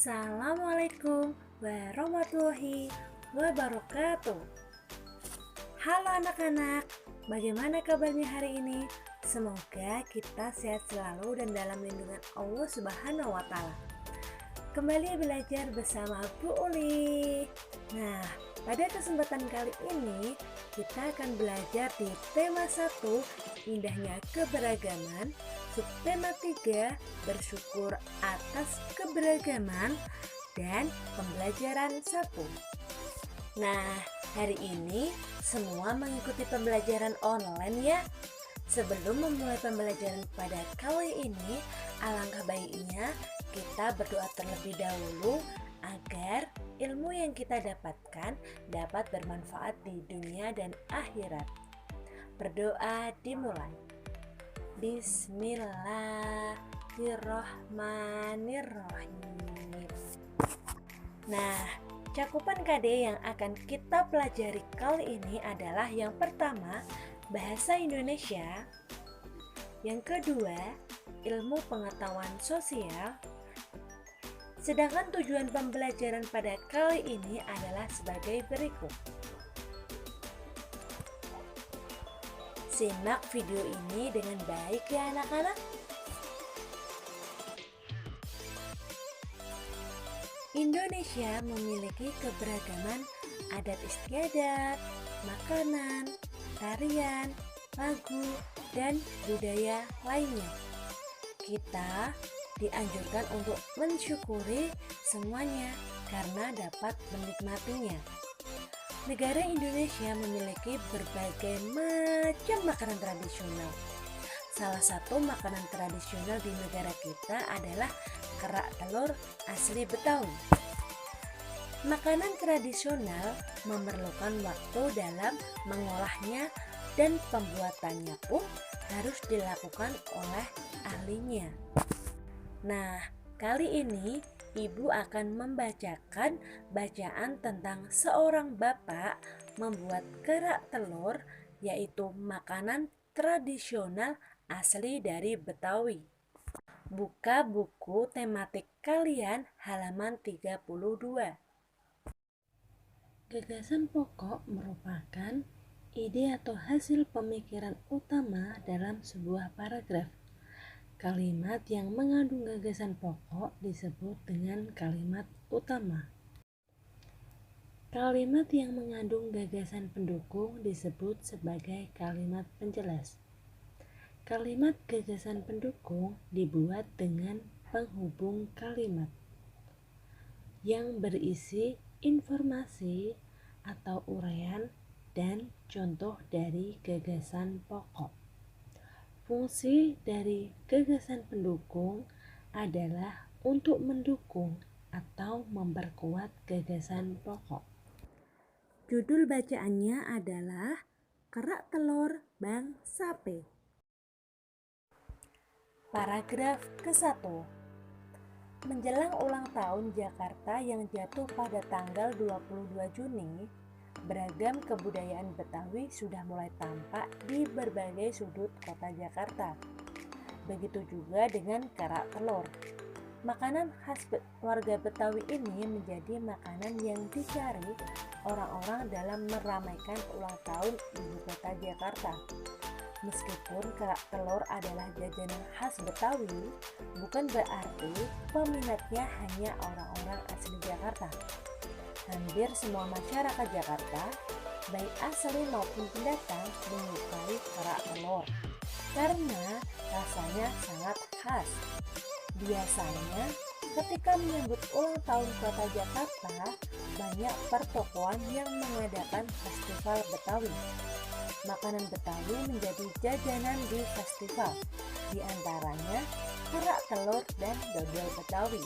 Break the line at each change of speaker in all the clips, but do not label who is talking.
Assalamualaikum warahmatullahi wabarakatuh. Halo anak-anak, bagaimana kabarnya hari ini? Semoga kita sehat selalu dan dalam lindungan Allah Subhanahu wa Ta'ala. Kembali belajar bersama Bu Uli. Nah, pada kesempatan kali ini kita akan belajar di tema 1, indahnya keberagaman, subtema 3, bersyukur atas keberagaman, dan pembelajaran 1. Nah, hari ini semua mengikuti pembelajaran online ya. Sebelum memulai pembelajaran pada kali ini, alangkah baiknya kita berdoa terlebih dahulu agar ilmu yang kita dapatkan dapat bermanfaat di dunia dan akhirat. Berdoa dimulai. Bismillahirrahmanirrahim. Nah, cakupan KD yang akan kita pelajari kali ini adalah yang pertama, bahasa Indonesia, yang kedua, ilmu pengetahuan sosial. Sedangkan tujuan pembelajaran pada kali ini adalah sebagai berikut. Simak video ini dengan baik ya anak-anak. Indonesia memiliki keberagaman adat istiadat, makanan, tarian, lagu, dan budaya lainnya. Kita dianjurkan untuk mensyukuri semuanya karena dapat menikmatinya. Negara Indonesia memiliki berbagai macam makanan tradisional. Salah satu makanan tradisional di negara kita adalah kerak telur asli Betawi. Makanan tradisional memerlukan waktu dalam mengolahnya dan pembuatannya pun harus dilakukan oleh ahlinya. Nah, kali ini Ibu akan membacakan bacaan tentang seorang bapak membuat kerak telur, yaitu makanan tradisional asli dari Betawi. Buka buku tematik kalian halaman 32.
Gagasan pokok merupakan ide atau hasil pemikiran utama dalam sebuah paragraf. Kalimat yang mengandung gagasan pokok disebut dengan kalimat utama. Kalimat yang mengandung gagasan pendukung disebut sebagai kalimat penjelas. Kalimat gagasan pendukung dibuat dengan penghubung kalimat yang berisi informasi atau uraian dan contoh dari gagasan pokok. Fungsi dari gagasan pendukung adalah untuk mendukung atau memperkuat gagasan pokok.
Judul bacaannya adalah Kerak Telur Bang Sape. Paragraf ke-1. Menjelang ulang tahun Jakarta yang jatuh pada tanggal 22 Juni, beragam kebudayaan Betawi sudah mulai tampak di berbagai sudut kota Jakarta. Begitu juga dengan kerak telur. Makanan khas warga Betawi ini menjadi makanan yang dicari orang-orang dalam meramaikan ulang tahun ibu kota Jakarta. Meskipun kerak telur adalah jajanan khas Betawi, bukan berarti peminatnya hanya orang-orang asli Jakarta. Hampir semua masyarakat Jakarta, baik asli maupun pendatang, menyukai kerak telur karena rasanya sangat khas. Biasanya, ketika menyambut ulang tahun kota Jakarta, banyak pertokoan yang mengadakan festival Betawi. Makanan Betawi menjadi jajanan di festival, di antaranya kerak telur dan dodol Betawi.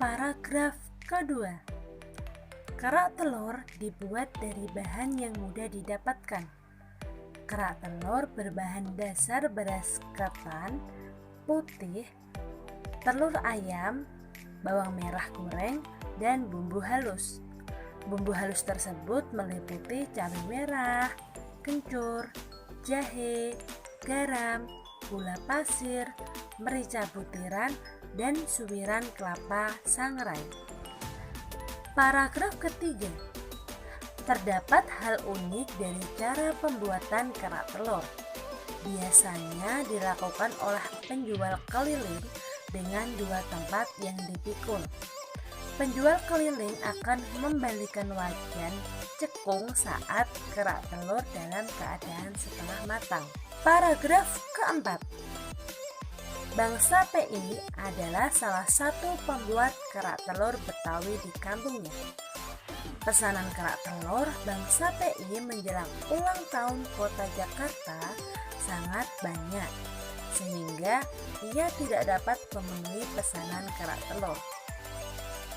Paragraf kedua. Kerak telur dibuat dari bahan yang mudah didapatkan. Kerak telur berbahan dasar beras ketan putih, telur ayam, bawang merah goreng, dan bumbu halus. Bumbu halus tersebut meliputi cabai merah, kencur, jahe, garam, gula pasir, merica butiran, dan suiran kelapa sangrai. Paragraf ketiga. Terdapat hal unik dari cara pembuatan kerak telur. Biasanya dilakukan oleh penjual keliling dengan 2 tempat yang dipikul. Penjual keliling akan membalikan wajan cekung saat kerak telur dalam keadaan setengah matang. Paragraf keempat. Bangsa PI adalah salah satu pembuat kerak telur Betawi di kampungnya. Pesanan kerak telur Bangsa PI menjelang ulang tahun Kota Jakarta sangat banyak, sehingga ia tidak dapat memenuhi pesanan kerak telur.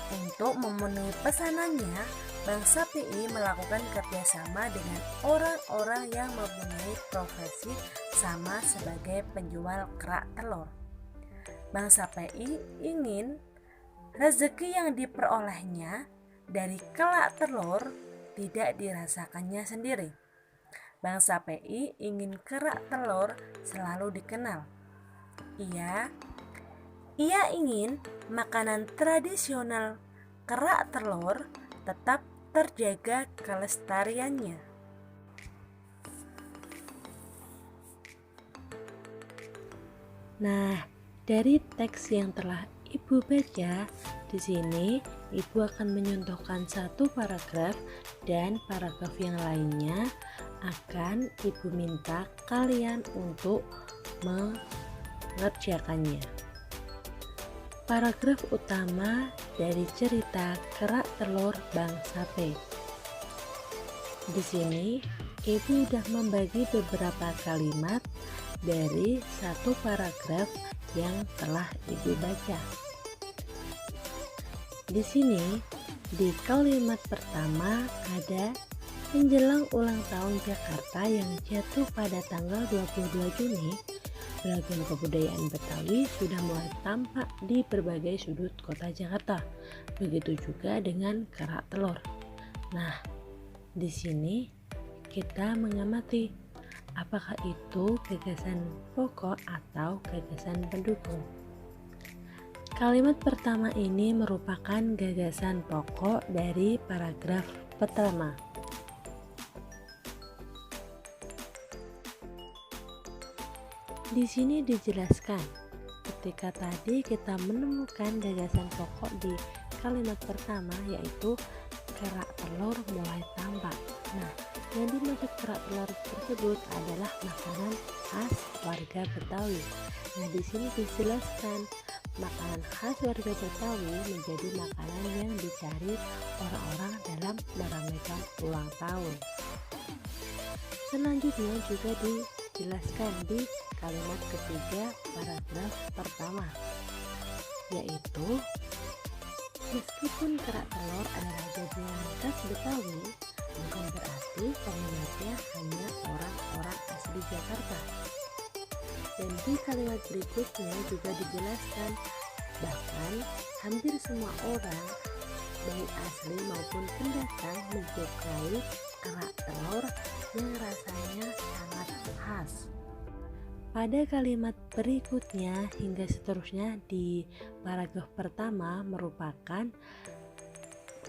Untuk memenuhi pesanannya, Bangsa PI melakukan kerjasama dengan orang-orang yang mempunyai profesi sama sebagai penjual kerak telur. Bangsa PI ingin rezeki yang diperolehnya dari kerak telur tidak dirasakannya sendiri. Bangsa PI ingin kerak telur selalu dikenal. Ia ingin makanan tradisional kerak telur tetap terjaga kelestariannya.
Nah, dari teks yang telah Ibu baca, di sini Ibu akan menyontohkan satu paragraf dan paragraf yang lainnya akan Ibu minta kalian untuk mengerjakannya. Paragraf utama dari cerita kerak telur Bangsa P. Di sini Ibu sudah membagi beberapa kalimat dari satu paragraf yang telah Ibu baca. Di sini di kalimat pertama ada menjelang ulang tahun Jakarta yang jatuh pada tanggal 22 Juni. Beragam kebudayaan Betawi sudah mulai tampak di berbagai sudut kota Jakarta. Begitu juga dengan kerak telur. Nah, di sini kita mengamati apakah itu gagasan pokok atau gagasan pendukung. Kalimat pertama ini merupakan gagasan pokok dari paragraf pertama. Di sini dijelaskan, ketika tadi kita menemukan gagasan pokok di kalimat pertama yaitu kerak telur mulai tampak. Nah, yang dimaksud kerak telur tersebut adalah makanan khas warga Betawi. Nah, di sini dijelaskan makanan khas warga Betawi menjadi makanan yang dicari orang-orang dalam meramaikan ulang tahun. Selanjutnya juga dijelaskan di kalimat ketiga paragraf pertama, yaitu meskipun kerak telur adalah jajanan khas Betawi, bukan berarti peminatnya hanya orang-orang asli Jakarta. Dan di kalimat berikutnya juga dijelaskan bahkan hampir semua orang baik asli maupun pendatang menyukai kerak telur yang rasanya sangat khas. Pada kalimat berikutnya hingga seterusnya di paragraf pertama merupakan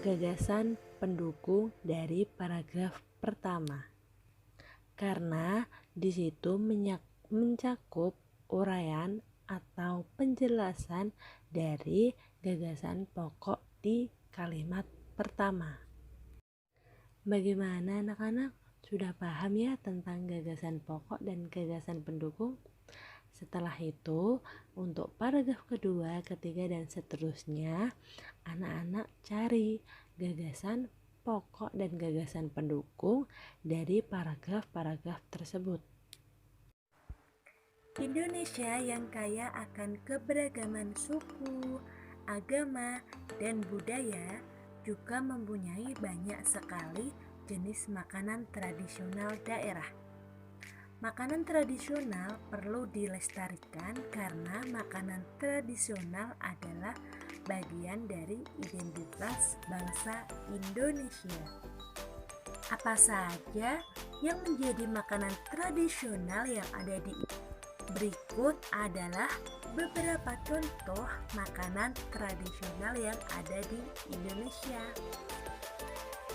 gagasan pendukung dari paragraf pertama. Karena di situ mencakup uraian atau penjelasan dari gagasan pokok di kalimat pertama. Bagaimana anak-anak? Sudah paham ya tentang gagasan pokok dan gagasan pendukung? Setelah itu, untuk paragraf kedua, ketiga, dan seterusnya, anak-anak cari gagasan pokok dan gagasan pendukung dari paragraf-paragraf tersebut.
Indonesia yang kaya akan keberagaman suku, agama, dan budaya juga mempunyai banyak sekali jenis makanan tradisional daerah. Makanan tradisional perlu dilestarikan karena makanan tradisional adalah bagian dari identitas bangsa Indonesia. Apa saja yang menjadi makanan tradisional yang ada di Berikut adalah beberapa contoh makanan tradisional yang ada di Indonesia.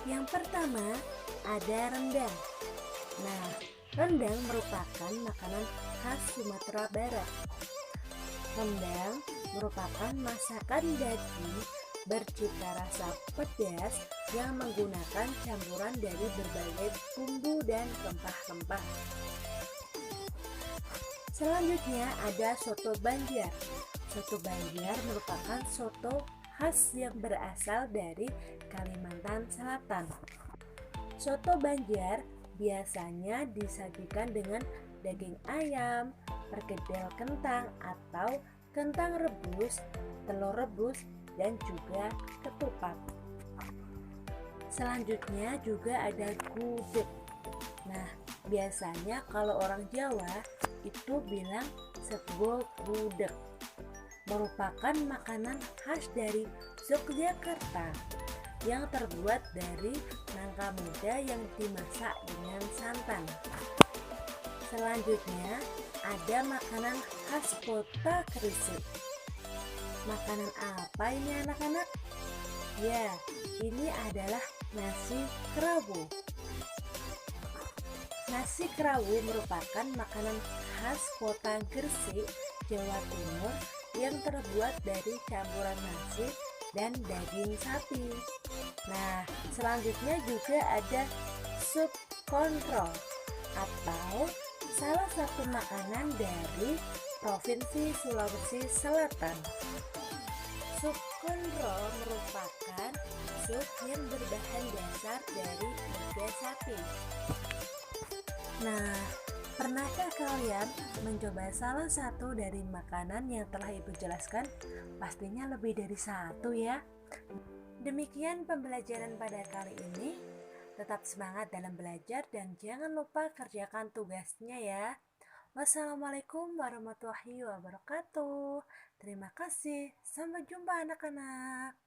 Yang pertama, ada rendang. Nah, rendang merupakan makanan khas Sumatera Barat. Rendang merupakan masakan daging bercita rasa pedas yang menggunakan campuran dari berbagai bumbu dan rempah-rempah. Selanjutnya ada soto Banjar. Soto Banjar merupakan soto khas yang berasal dari Kalimantan Selatan. Soto Banjar biasanya disajikan dengan daging ayam, perkedel kentang atau kentang rebus, telur rebus, dan juga ketupat. Selanjutnya juga ada gudeg. Nah, biasanya kalau orang Jawa itu bilang sego gudeg. Merupakan makanan khas dari Yogyakarta yang terbuat dari nangka muda yang dimasak dengan santan. Selanjutnya ada makanan khas kota Gresik. Makanan apa ini anak-anak? Ya, ini adalah nasi kerawu. Nasi kerawu merupakan makanan khas kota Gresik, Jawa Timur yang terbuat dari campuran nasi dan daging sapi. Nah, selanjutnya juga ada sup kontrol atau salah satu makanan dari Provinsi Sulawesi Selatan. Sup kontrol merupakan sup yang berbahan dasar dari iga sapi. Nah, pernahkah kalian mencoba salah satu dari makanan yang telah Ibu jelaskan? Pastinya lebih dari satu ya. Demikian pembelajaran pada kali ini. Tetap semangat dalam belajar dan jangan lupa kerjakan tugasnya ya. Wassalamualaikum warahmatullahi wabarakatuh. Terima kasih. Sampai jumpa anak-anak.